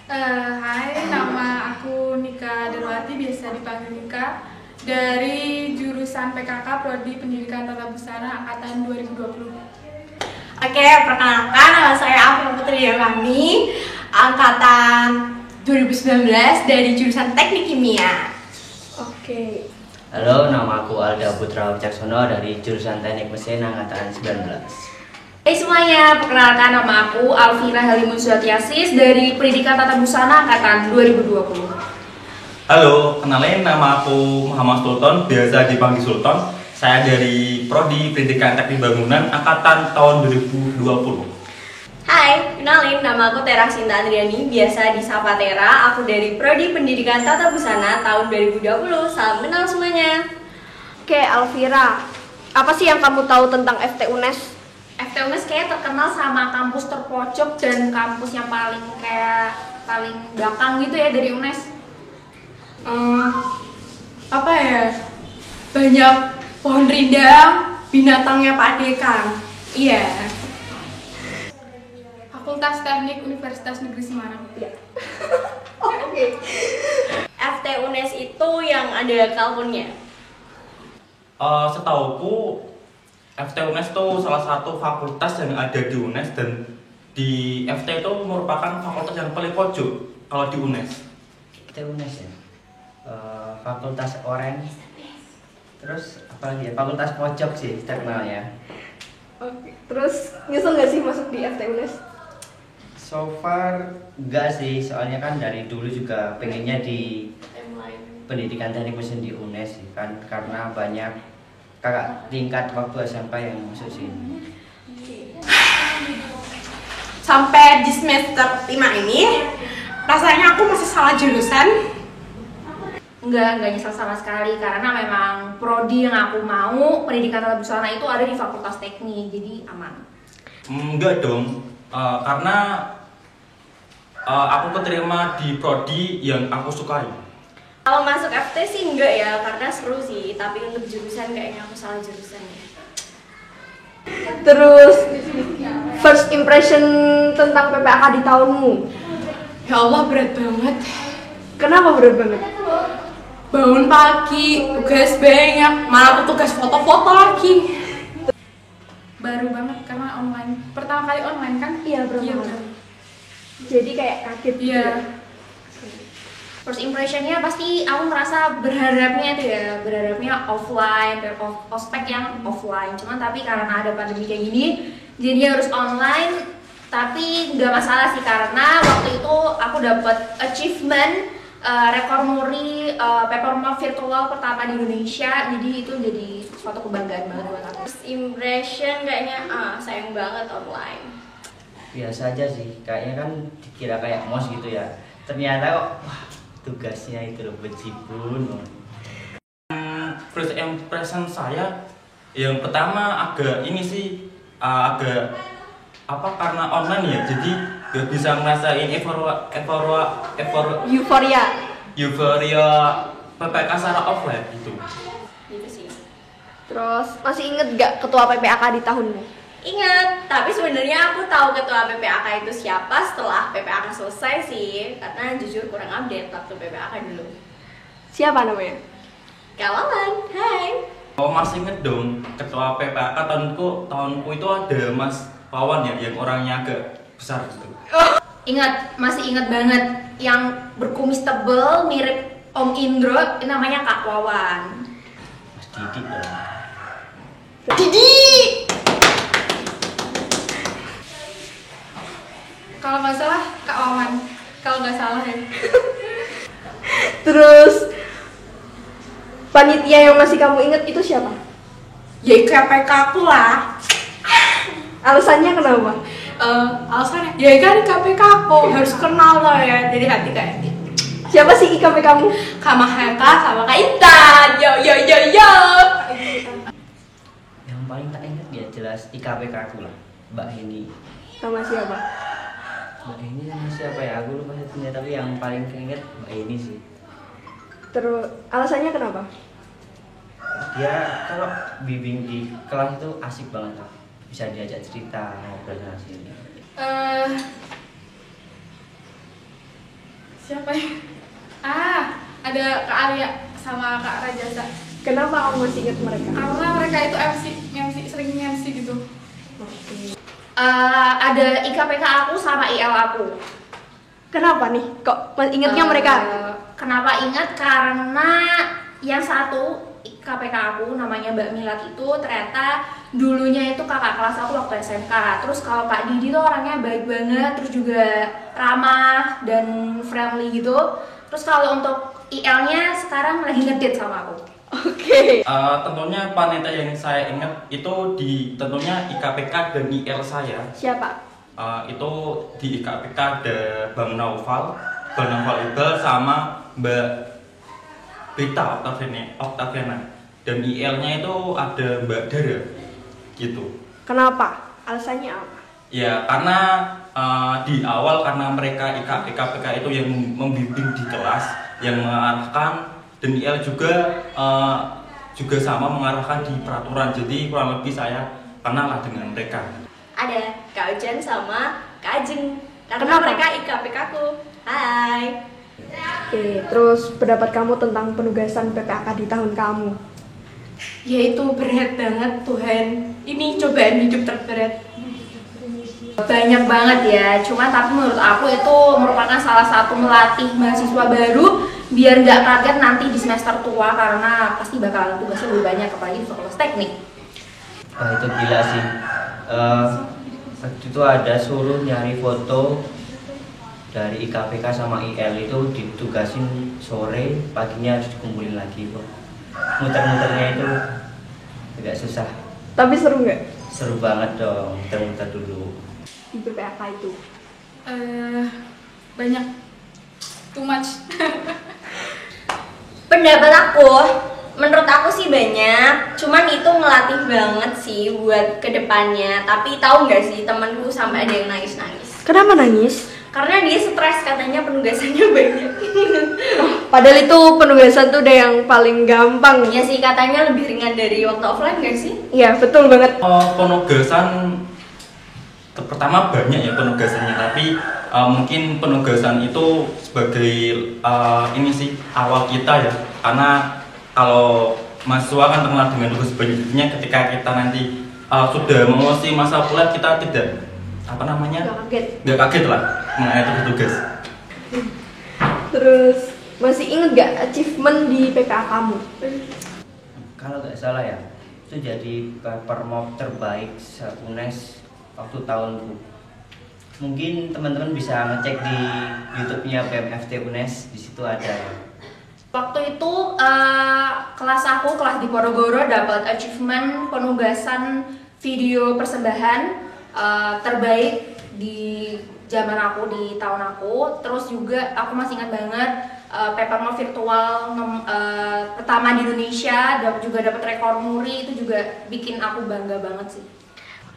Hai, nama aku Nika Darwati, biasa dipanggil Nika, dari jurusan PKK Prodi Pendidikan Tata Busana Angkatan 2020. Oke, perkenalkan nama saya Afif Putri Yawani, angkatan 2019 dari jurusan Teknik Kimia. Oke. Halo, nama aku Alda Putra Wicaksono dari jurusan Teknik Mesin angkatan 19. Hai semuanya, perkenalkan nama aku Alvira Halimun Suatiasis dari Pendidikan Tata Busana Angkatan 2020. Halo, kenalin nama aku Muhammad Sultan, biasa dipanggil Sultan. Saya dari Prodi Pendidikan Teknik Bangunan Angkatan tahun 2020. Hai, kenalin nama aku Tera Sinta Andriani, biasa disapa Tera. Aku dari Prodi Pendidikan Tata Busana tahun 2020. Salam kenal semuanya. Oke, Alvira, apa sih yang kamu tahu tentang FT UNES? FT UNES kayak terkenal sama kampus terpojok dan kampus yang paling belakang gitu ya dari UNES. Apa ya? Banyak pohon rindang, binatangnya Pak Dekan. Iya. Fakultas Teknik Universitas Negeri Semarang. Iya. Oke. FT UNES itu yang ada kalkunnya. Setauku FT UNES itu salah satu fakultas yang ada di UNES, dan di FT itu merupakan fakultas yang paling pojok kalau di UNES. Kita UNES ya, Fakultas Orange. Terus apa lagi ya? Fakultas pojok sih terkenal ya. Oke. Terus nyesel nggak sih masuk di FT UNES? So far enggak sih, soalnya kan dari dulu juga pengennya di pendidikan teknik mesin di UNES sih kan, karena banyak kakak tingkat waktu SMP yang masuk sini. Sampai di semester 5 ini, rasanya aku masih salah jurusan. Enggak nyesel sama sekali karena memang prodi yang aku mau, pendidikan tata busana itu ada di Fakultas Teknik, jadi aman. Enggak dong, karena aku keterima di prodi yang aku sukai. Kalau masuk FT sih enggak ya, karena seru sih. Tapi untuk jurusan kayaknya aku salah jurusan ya. Terus first impression tentang PPAK di tahunmu? Ya Allah, berat banget. Kenapa berat banget? Bangun pagi, tugas banyak, malah tugas foto-foto lagi. Baru banget karena online. Pertama kali online kan? Iya, Iya. benar. Jadi kayak kaget gitu Iya. ya? First impressionnya pasti aku ngerasa berharapnya offline, ospek yang offline. Cuman tapi karena ada pandemi kayak gini, jadi harus online. Tapi nggak masalah sih karena waktu itu aku dapat achievement rekor muri papermap virtual pertama di Indonesia. Jadi itu jadi suatu kebanggaan banget buat aku. First impression kayaknya sayang banget online. Biasa aja sih, kayaknya kan dikira kayak mos gitu ya. Ternyata kok wah, tugasnya itu loh bejibun. First impression saya yang pertama agak ini sih, agak apa, karena online ya, jadi gak bisa ngerasain euforia PPK secara offline gitu. Gitu sih. Terus masih inget gak ketua PPAK di tahunmu? Ingat, tapi sebenarnya aku tahu ketua PPAK itu siapa setelah PPAK selesai sih, karena jujur kurang update waktu PPAK dulu. Siapa namanya? Kawalan, hai. Oh, masih inget dong ketua PPK tahunku itu ada Mas Pawan ya, yang orangnya agak besar gitu. Masih ingat banget yang berkumis tebel mirip Om Indro, namanya Kak Wawan. Mas Didi dong. Didi. Kalau nggak salah Kak Wawan. Kalau nggak salah ya. Terus panitia yang masih kamu inget itu siapa? Ya KPK aku lah. Alasannya kenapa? Alasannya ya kan KPK aku harus kenal lah ya, jadi hati kayak gitu. Siapa sih IKP kamu? Kak Maheka sama Kak Intan. Yo. Yang paling tak ingat ya jelas IKPK aku lah, Mbak Heni. Sama siapa? Mbak Heni sama siapa ya? Aku lupa satunya, tapi yang paling keinget Mbak Heni sih. Terus alasannya kenapa? Dia kalau bimbing di kelas itu asik banget lah. Bisa diajak cerita, ngobrol sana sini. Siapa ya? Ada Kak Arya sama Kak Rajasa. Kenapa kamu masih ingat mereka? Karena mereka itu MC sering MC gitu. Ada IKPK aku sama IL aku. Kenapa nih? Kok ingatnya mereka? Kenapa ingat? Karena yang satu IKPK aku namanya Mbak Milat itu ternyata dulunya itu kakak kelas aku waktu SMK. Terus kalau Kak Didi tuh orangnya baik banget, terus juga ramah dan friendly gitu. Terus kalau untuk IL-nya sekarang lagi ngedate sama aku. Oke. Tentunya panitia yang saya ingat itu tentunya IKPK dan IL saya. Siapa? Itu di IKPK ada Bang Naufal Iqbal sama Mbak Rita Octaviana, dan IL-nya itu ada Mbak Dara gitu. Kenapa? Alasannya apa? Ya karena di awal karena mereka IKPK itu yang membimbing di kelas, yang mengarahkan, dan IL juga sama mengarahkan di peraturan. Jadi kurang lebih saya kenal lah dengan mereka. Ada Kak Ujan sama Kak Ajeng. Karena Kenapa? mereka IKPK aku. Hai. Oke, terus pendapat kamu tentang penugasan PPAK di tahun kamu? Ya itu berat banget Tuhan. Ini cobaan hidup terberat. Banyak banget ya, cuman tapi menurut aku itu merupakan salah satu melatih mahasiswa baru biar nggak kaget nanti di semester tua, karena pasti bakalan tugasnya lebih banyak apalagi di fakultas teknik. Itu gila sih. Waktu itu ada suruh nyari foto dari IKPK sama IL itu ditugasin sore, paginya harus dikumpulin lagi kok. Muter-muternya itu agak susah. Tapi seru nggak Seru banget dong, muter-muter dulu. di PPAK itu? Banyak, too much. Pendapat aku, menurut aku sih banyak, cuman itu ngelatih banget sih buat kedepannya. Tapi tahu nggak sih, temenku sampai ada yang nangis-nangis Kenapa nangis? karena dia stres, katanya penugasannya banyak. Padahal itu penugasan tuh udah yang paling gampang. Ya sih, katanya lebih ringan dari waktu offline nggak sih? Iya, betul banget. Penugasan pertama banyak ya penugasannya, tapi mungkin penugasan itu sebagai ini sih awal kita ya, karena kalau mahasiswa kan terkenal dengan tugas banyaknya. Ketika kita nanti sudah memasuki masa kuliah, kita tidak nggak kaget lah mengenai tugas. Terus masih inget gak achievement di PPAK kamu? Kalau nggak salah ya, itu jadi paper mob terbaik se-UNES waktu tahunku. Mungkin teman-teman bisa ngecek di YouTube-nya PMFT UNES, di situ ada ya. Waktu itu kelas di Porogoro dapat achievement penugasan video persembahan terbaik di zaman aku, di tahun aku. Terus juga aku masih ingat banget papermo virtual pertama di Indonesia, dan juga dapat rekor muri. Itu juga bikin aku bangga banget sih.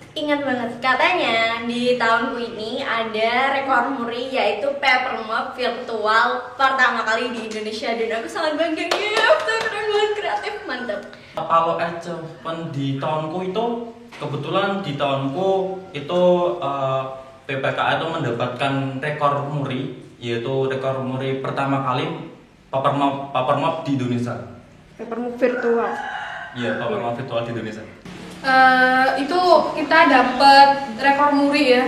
Ingat banget, katanya di tahunku ini ada rekor muri, yaitu papermo virtual pertama kali di Indonesia, dan aku sangat bangga. Ya, keren banget, kreatif, mantap. Kalau achievement di tahunku itu, kebetulan di tahunku itu PPKA itu mendapatkan rekor muri, yaitu rekor muri pertama kali paper map di Indonesia. Papermu virtual. Iya, paper map virtual di Indonesia. Itu kita dapat rekor muri ya,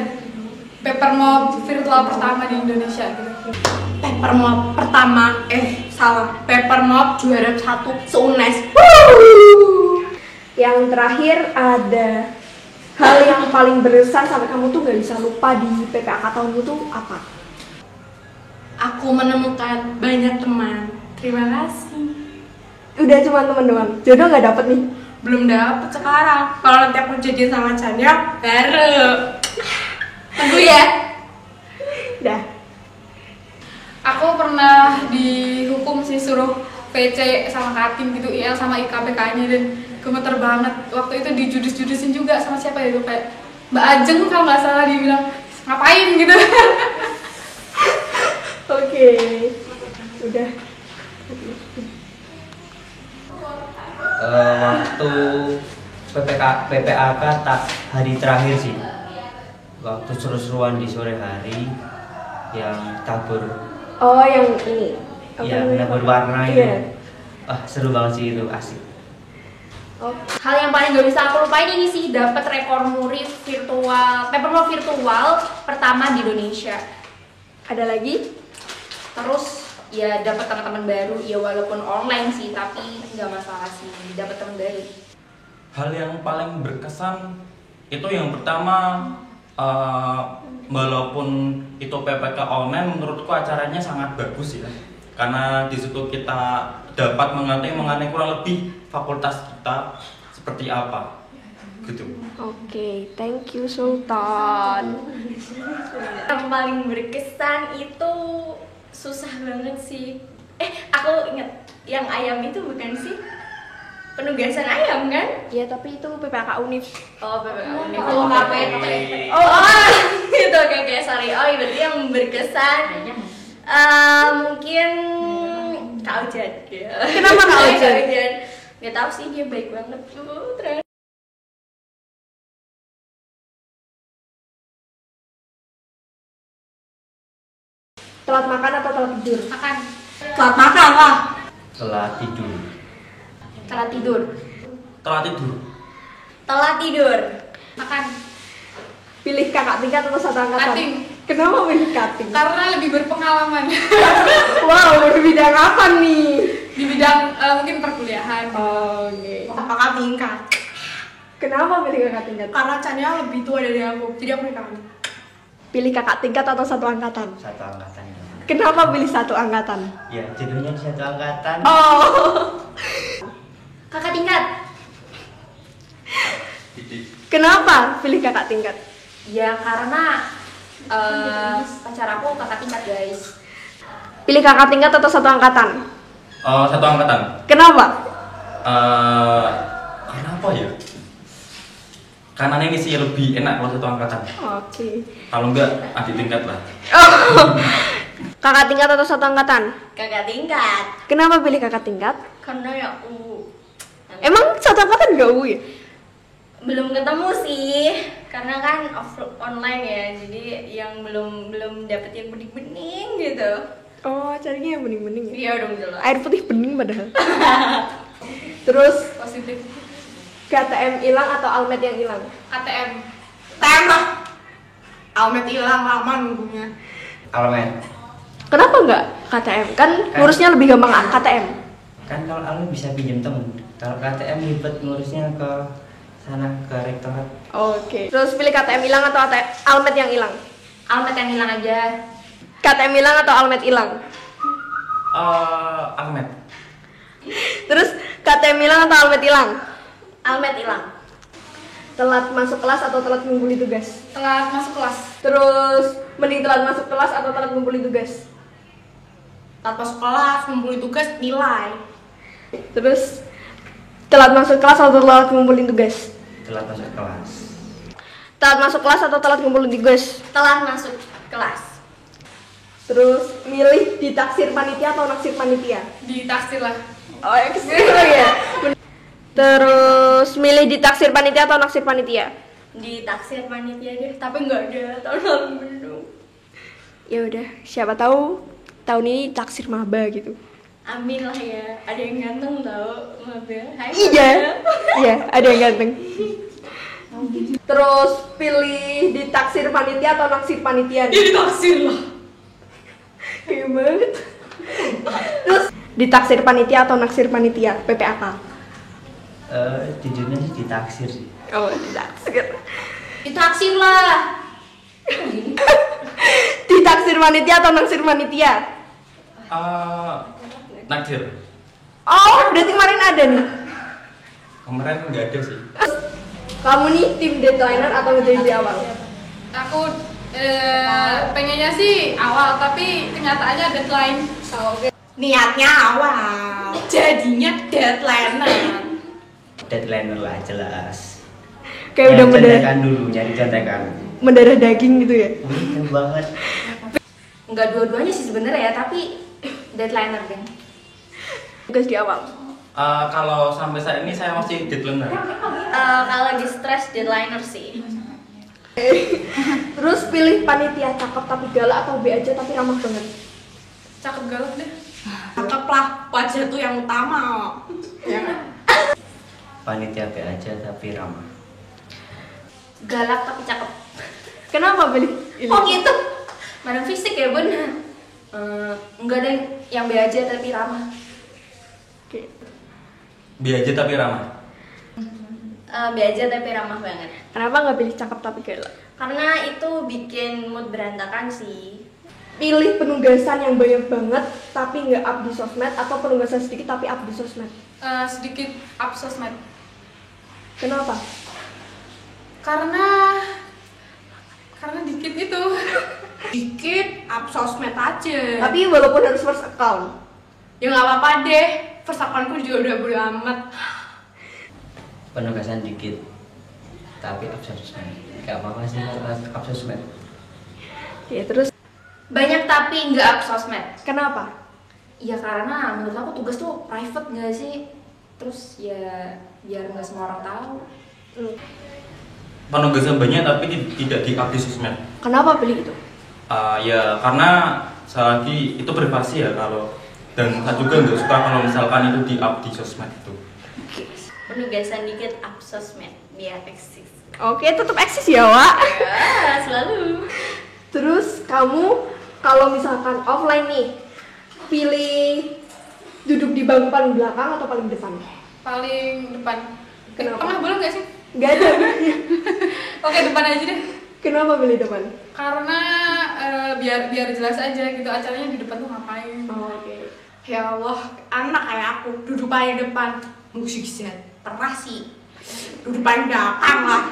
paper mob virtual pertama di Indonesia gitu. Paper mob pertama, paper mob juara 1 se-UNES. Yang terakhir ada hal yang paling berkesan sampai kamu tuh gak bisa lupa di PPAK tahun itu apa? Aku menemukan banyak teman. Terima kasih. Udah cuma teman doang. Jodoh nggak dapet nih? Belum dapet sekarang. Kalau nanti aku jadian sama Chandra, baru. Tunggu ya. Udah. Aku pernah dihukum sih, suruh PC sama Katim gitu, IL sama IKPK-nya, dan gemeter banget. Waktu itu dijudis-judisin juga sama siapa ya, itu kayak Mbak Ajeng kalau nggak salah, dibilang ngapain gitu. Oke. Udah. Waktu PPAK hari terakhir sih, waktu seru-seruan di sore hari yang tabur Oh, yang ini. Apa Iya, namanya? yang berwarna Iya. itu. Seru banget sih itu, asik. Oh, Hal yang paling gak bisa aku lupain ini sih, dapat rekor muri virtual, paperwork virtual pertama di Indonesia. ada lagi? Terus ya dapat teman-teman baru, ya walaupun online sih, tapi nggak masalah sih, dapat teman baru. Hal yang paling berkesan itu yang pertama, walaupun itu PPK online, menurutku acaranya sangat bagus ya, karena di situ kita dapat mengenai kurang lebih fakultas kita seperti apa gitu. Oke, thank you Sultan. Yang paling berkesan itu susah banget sih. Aku inget yang ayam itu bukan sih? Penugasan ayam kan? Iya, tapi itu PPK Univ. Oh, PPK Univ. Oh, KPT. Oh, itu oke, sorry. Oh, berarti yang berkesan mungkin Kak Ujan. Kenapa Kak Ujan? Gak tau sih, dia baik banget tuh. Terus Telat makan atau telat tidur? Makan. telat makan lah. Telat tidur. Telat tidur. Telat tidur. Telat tidur. Makan. Pilih kakak tingkat atau satu angkatan? Kating. Kenapa pilih kating? Karena lebih berpengalaman Wow, dari bidang apa nih? di bidang mungkin perkuliahan. Oke. Kakak tingkat. Kenapa pilih kakak tingkat? Karena Chania lebih tua dari aku, jadi aku nikah. Pilih kakak tingkat atau satu angkatan? Satu angkatan. Kenapa pilih satu angkatan? Ya, judulnya di satu angkatan. Oh, Kakak tingkat. kenapa pilih kakak tingkat? Ya karena pacar aku kakak tingkat guys. Pilih kakak tingkat atau satu angkatan? Satu angkatan. Kenapa? Karena apa ya? Karena ini sih lebih enak kalau satu angkatan. Oke. Kalau enggak adik tingkat lah. Oh. Kakak tingkat atau satu angkatan? Kakak tingkat. Kenapa pilih kakak tingkat? Karena ya Emang satu angkatan gak U ya? belum ketemu sih, karena kan online ya, jadi yang belum dapet yang bening-bening gitu. Oh, carinya yang bening-bening ya? Iya dong jelas. Air putih bening padahal. Terus Positif. KTM hilang atau Almed yang hilang? KTM. TM lah. Almet hilang lama nunggunya. Almen. Kenapa nggak KTM? Kan ngurusnya lebih gampang KTM. Kan kalau Almen bisa pinjam temen. Kalau KTM ribet ngurusnya ke sana ke rektorat. Oke. Terus pilih KTM hilang atau Almed yang hilang? Almet yang hilang aja. KTM hilang atau Almed hilang? Ahmed. Terus KTM hilang atau Almed hilang? Almet hilang. Telat masuk kelas atau telat ngumpulin tugas? Telat masuk kelas. Terus mending telat masuk kelas atau telat ngumpulin tugas? Saat masuk kelas, ngumpulin tugas, nilai. Terus telat masuk kelas atau telat ngumpulin tugas? Telat masuk kelas. Telat masuk kelas atau telat ngumpulin tugas? Telat masuk kelas. Terus milih ditaksir panitia atau naksir panitia? Ditaksir lah. Oh ya kesini lagi ya. Terus milih ditaksir panitia atau naksir panitia? Ditaksir panitia deh, tapi nggak ada tahun lalu belum. Ya udah, siapa tahu tahun ini taksir maba gitu. Amin lah ya, ada yang ganteng tau, Mabel. Hai, Iya, Mabel. iya ada yang ganteng. Terus pilih ditaksir panitia atau naksir panitia? Ditaksir lah. Kayak banget. Terus ditaksir panitia atau naksir panitia? PPAK. Jujurnya sih ditaksir sih. Oh, ditaksir. Ditaksir lah. Ditaksir panitia atau naksir panitia? Naksir. Oh, berarti kemarin ada nih. Kemarin nggak ada sih. Kamu nih tim deadlineer atau ngerjain di awal? Aku pengennya sih awal, tapi kenyataannya deadline. Niatnya awal, jadinya deadline. Deadline lah jelas. Kayak udah contekan dulu, nyari contekan. mendarah daging gitu ya? Bener banget. Enggak dua-duanya sih sebenarnya ya, tapi deadlineer kan. Tugas di awal. Kalau sampai saat ini saya masih deadlineer. Kalau di stress deadlineer sih. Terus pilih panitia cakep tapi galak atau B aja tapi ramah banget? Cakep galak deh. Cakep lah, wajah tuh yang utama. Ya kan? Panitia B aja tapi ramah. Galak tapi cakep. Kenapa pilih ini? Oh gitu. Madam fisik ya bun. Enggak ada yang B aja tapi ramah. Oke. B aja tapi ramah. B aja tapi ramah banget. Kenapa nggak pilih cakep tapi galak? Karena itu bikin mood berantakan sih. Pilih penugasan yang banyak banget tapi nggak up di sosmed atau penugasan sedikit tapi up di sosmed? Sedikit up sosmed. Kenapa? Karena dikit itu. Dikit, up sosmed aja. Tapi walaupun harus first account. Ya nggak apa-apa deh. First account-ku juga udah bodo amat. Penugasan dikit tapi up sosmed. Gak apa-apa sih kalau up sosmed. Ya terus Banyak tapi nggak up sosmed. kenapa? Ya karena menurut aku tugas tuh private nggak sih? Terus ya biar nggak semua orang tahu. Penugasan banyak tapi tidak di up di sosmed. Kenapa pilih itu? Ya karena selagi itu privasi ya kalau, dan saya juga nggak suka kalau misalkan itu di up di sosmed itu. Penugasan dikit up sosmed biar eksis. Oke, tetap eksis ya, Wak. Ya, selalu. Terus kamu kalau misalkan offline nih, pilih duduk di bangku paling belakang atau paling depan? Paling depan. Kenapa? Tengah boleh nggak sih? Gak ada. Oke, depan aja deh. Kenapa pilih depan? Karena biar jelas aja gitu acaranya di depan tuh ngapain. Oke. Ya Allah, anak kayak aku duduk paling depan. Musik set, pernah sih. Duduk paling belakang lah.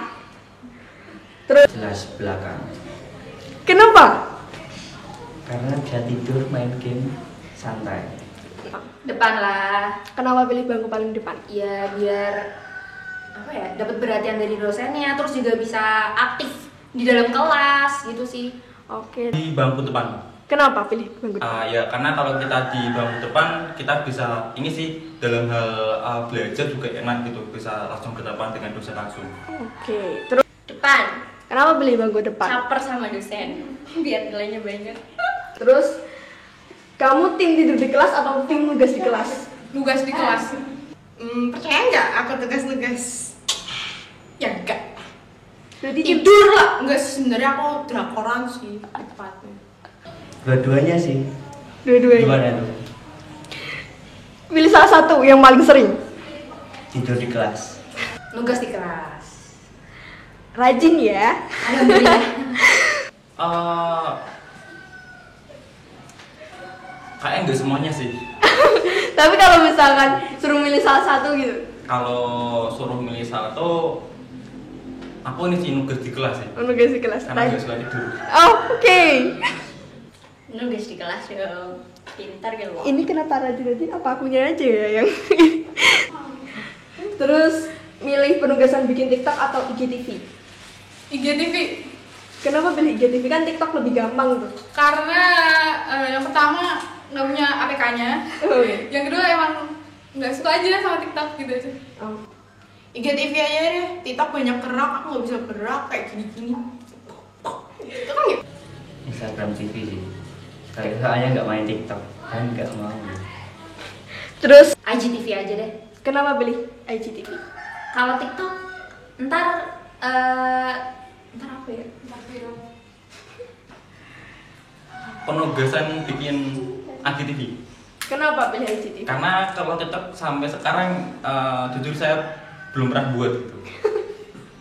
Jelas belakang. Kenapa? Karena bisa tidur main game santai. Depan lah. Kenapa pilih bangku paling depan? Ya biar apa ya, dapat perhatian dari dosennya, terus juga bisa aktif di dalam kelas gitu sih. Oke. Di bangku depan. Kenapa pilih bangku depan? Ya karena kalau kita di bangku depan kita bisa ini sih dalam hal belajar juga enak gitu, bisa langsung ke depan dengan dosen langsung. Oke. Terus Depan. kenapa pilih bangku depan? Caper sama dosen. Biar nilainya banyak. Terus kamu tim tidur di kelas atau tim nugas di kelas? Nugas di kelas. Percaya nggak aku tugas-tugas? Ya enggak. Berarti tim Tidur lah. Enggak sih, sebenarnya aku drakoran sih tepatnya. Dua-duanya sih. dua-duanya. Gimana tuh? Pilih salah satu yang paling sering. Tidur di kelas. Nugas di kelas. Rajin ya. Alhamdulillah. Kayaknya nggak semuanya sih. Tapi kalau misalkan suruh milih salah satu gitu. Kalau suruh milih satu, aku ini sih nugas di kelas sih. Nugas di kelas. Karena nggak suka tidur. Oh, oke. Nugas di kelas dong. Pintar gitu loh. Ini kenapa rajin-rajin? Apa akunya aja ya yang Terus milih penugasan bikin TikTok atau IGTV? IGTV. Kenapa pilih IGTV? Kan TikTok lebih gampang tuh. Karena yang pertama nggak punya APK-nya. Oke. Yang kedua emang nggak suka aja sama TikTok gitu aja. Oh. IGTV aja deh. TikTok banyak gerak, aku nggak bisa gerak kayak gini-gini. Itu kan ya. Instagram TV sih. Soalnya nggak main TikTok kan nggak mau. Terus IGTV aja deh. kenapa pilih IGTV? Kalau TikTok ntar apa ya? Penugasan bikin IGTV. Kenapa pilih IGTV? Karena kalau TikTok sampai sekarang jujur saya belum pernah buat gitu.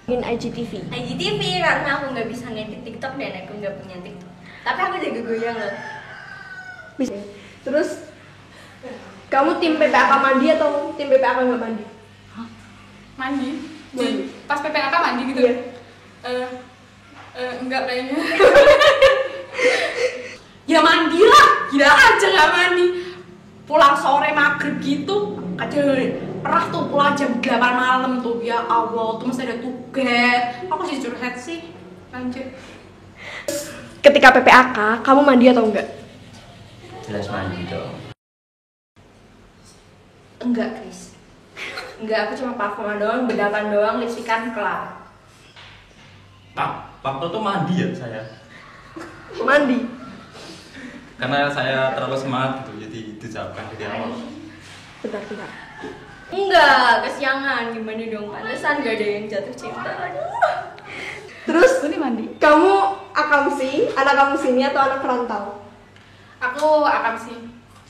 Ingin IGTV. IGTV karena aku nggak bisa ngedit TikTok dan aku nggak punya TikTok. Tapi aku jago goyang loh. Bisa. Terus kamu tim PPAK mandi atau tim PPAK nggak mandi? Mandi. Mandi. Pas PPKK mandi gitu. Iya. Enggak kayaknya. Ya mandi lah, gila aja nggak mandi. Pulang sore maghrib gitu, aja pernah tuh pulang jam 8 malam tuh. Ya Allah, tuh masih ada tugas. Aku sih curhat sih, lanjut. Ketika PPAK, kamu mandi atau enggak? Jelas mandi dong. Enggak, Chris. Enggak, aku cuma parfum doang, bedakan doang, lipstikan kelar. Waktu itu mandi ya saya. Mandi. karena saya terlalu semangat gitu, jadi dijawabkan dari awal. Bentar. Enggak, kesiangan. Gimana dong? Pantesan gak ada yang jatuh cinta. Aduh. Terus Ini mandi. kamu akamsi, anak kamu sini atau anak rantau? Aku akamsi.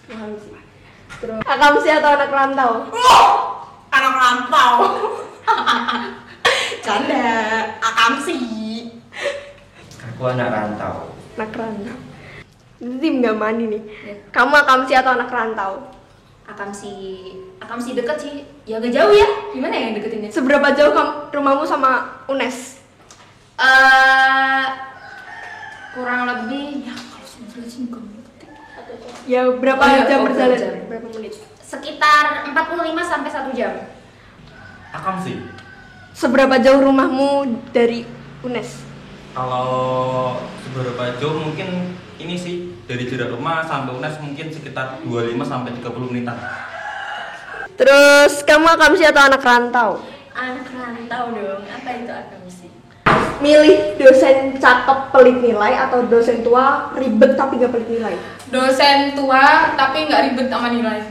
Akamsi. Terus akamsi atau anak rantau? Anak rantau. Canda, akamsi. Aku anak rantau. Anak rantau. Tim nggak mandi nih. Kamu akamsi atau anak rantau? Akamsi deket sih, ya agak jauh ya. Gimana ya yang deketinnya? Seberapa jauh rumahmu sama UNES? Kurang lebih ya kalau sebenarnya sih bukan deketin. Ya berapa Oh, iya, jam oh, berjalan? berapa jam? Berapa menit? Sekitar 45 sampai 1 jam. Akamsi. Seberapa jauh rumahmu dari UNES? Kalau seberapa jauh mungkin ini sih dari jarak rumah sampai UNES mungkin sekitar 25 sampai 30 menitan. Terus kamu akamsi atau anak rantau? Anak rantau dong. Apa itu akamsi? Milih dosen cakep pelit nilai atau dosen tua ribet tapi gak pelit nilai? Dosen tua tapi nggak ribet sama nilai.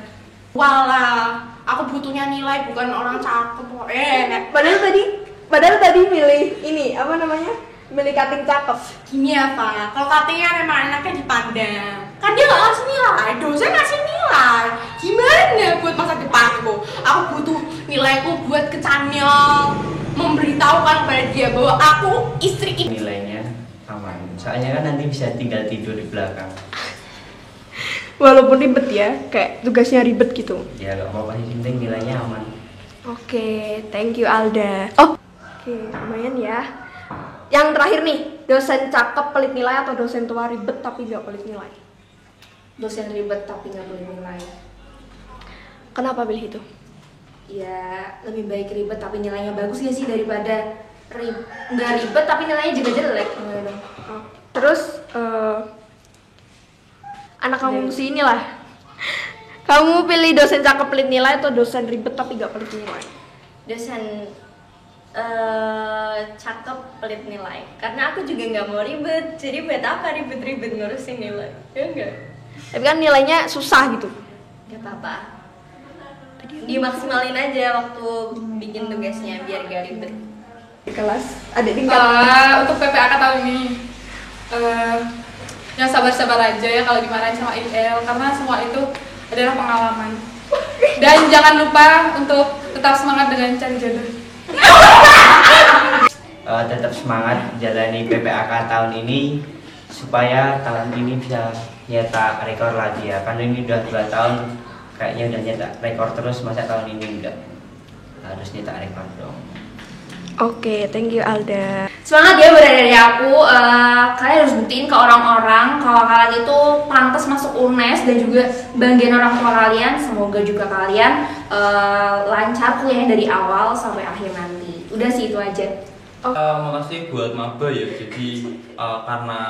Walah, aku butuhnya nilai bukan orang cakep. Padahal tadi milih ini apa namanya? Milih cutting cakep. Gini ya Pak, kalau katanya memang anaknya dipandang, kan dia nggak ngasih nilai, dosen ngasih nilai. Gimana buat masa depanku? Aku butuh nilaiku buat kecanyol, memberitahukan kepada dia bahwa aku istri ini. Nilainya aman. Soalnya kan nanti bisa tinggal tidur di belakang. Walaupun ribet ya, kayak tugasnya ribet gitu. Ya gak apa-apa sih, penting nilainya aman. Oke, thank you Alda. Oke, lumayan ya. Yang terakhir nih, dosen cakep pelit nilai atau dosen tua ribet tapi gak pelit nilai? Dosen ribet tapi nggak boleh nilai. Kenapa pilih itu? Ya lebih baik ribet tapi nilainya bagus gak sih daripada nggak ribet tapi nilainya juga jelek. Enggak dong. Terus anak kamu sini lah. Kamu pilih dosen cakep pelit nilai atau dosen ribet tapi gak pelit nilai? Dosen cakep pelit nilai. Karena aku juga nggak mau ribet. Jadi buat apa ribet-ribet ngurusin nilai? Ya enggak? Tapi kan nilainya susah gitu. Gak apa-apa. Dimaksimalin aja waktu bikin tugasnya biar gak ribet. Di kelas ada tingkat. Untuk PPAK tahun ini yang sabar-sabar aja ya kalau dimarahin sama IL, karena semua itu adalah pengalaman. Dan jangan lupa untuk tetap semangat dengan cari jodoh. Tetap semangat jalani PPAK tahun ini supaya tahun ini bisa nyetak rekor lagi ya. Karena ini udah 2 tahun kayaknya udah nyetak rekor terus, masa tahun ini enggak. Harus nyetak rekor dong. Oke, thank you Alda. Semangat ya berada dari aku. Kalian harus buktiin ke orang-orang kalau kalian itu pantas masuk UNES dan juga banggain orang tua kalian. Semoga juga kalian lancar kuliahnya dari awal sampai akhir nanti. Udah sih itu aja. Makasih buat maba ya. Jadi karena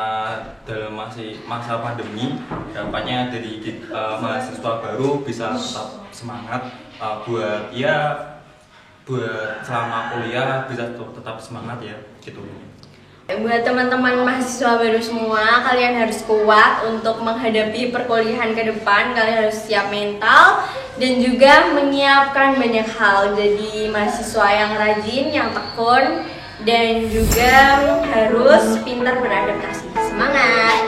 dalam masih masa pandemi, harapannya dari mahasiswa baru bisa tetap semangat buat selama kuliah bisa tetap semangat ya gitu. Buat teman-teman mahasiswa baru semua, kalian harus kuat untuk menghadapi perkuliahan ke depan. Kalian harus siap mental dan juga menyiapkan banyak hal. Jadi mahasiswa yang rajin, yang tekun, dan juga harus pintar beradaptasi. Semangat!